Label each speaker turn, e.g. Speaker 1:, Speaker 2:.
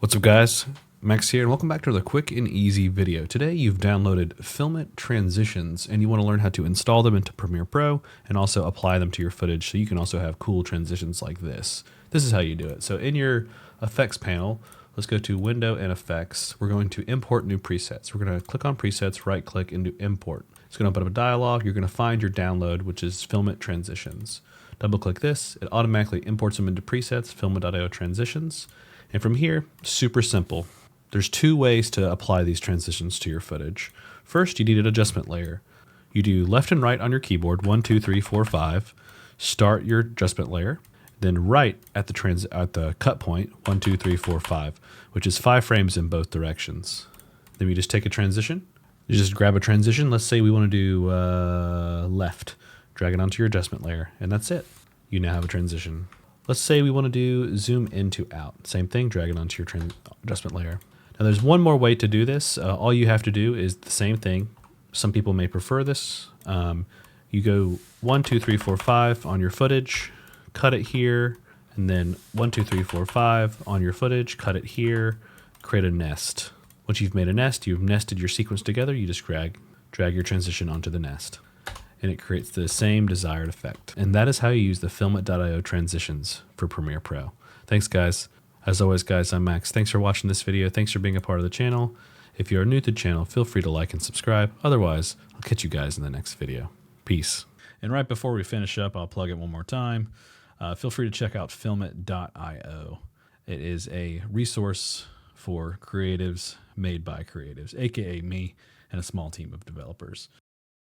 Speaker 1: What's up guys, Max here and welcome back to another quick and easy video. Today you've downloaded Filmit Transitions and you want to learn how to install them into Premiere Pro and also apply them to your footage so you can also have cool transitions like this. This is how you do it. So in your effects panel, let's go to Window and Effects. We're going to import new presets. We're going to click on presets, right click and do import. It's going to open up a dialog. You're going to find your download, which is Filmit Transitions. Double click this, it automatically imports them into presets, Filmit.io Transitions. And from here, super simple. There's two ways to apply these transitions to your footage. First, you need an adjustment layer. You do left and right on your keyboard, 1, 2, 3, 4, 5. Start your adjustment layer. Then right at the cut point, 1, 2, 3, 4, 5, which is 5 frames in both directions. Then you just take a transition. You just grab a transition. Let's say we want to do left. Drag it onto your adjustment layer, and that's it. You now have a transition. Let's say we want to do zoom in to out. Same thing, drag it onto your adjustment layer. Now there's one more way to do this. All you have to do is the same thing. Some people may prefer this. You go 1, 2, 3, 4, 5 on your footage, cut it here, and then 1, 2, 3, 4, 5 on your footage, cut it here, create a nest. Once you've made a nest, you've nested your sequence together, you just drag your transition onto the nest. And it creates the same desired effect. And that is how you use the Filmit.io transitions for Premiere Pro. Thanks guys. As always guys, I'm Max. Thanks for watching this video. Thanks for being a part of the channel. If you are new to the channel, feel free to like and subscribe. Otherwise, I'll catch you guys in the next video. Peace. And right before we finish up, I'll plug it one more time. Feel free to check out Filmit.io. It is a resource for creatives made by creatives, aka me and a small team of developers.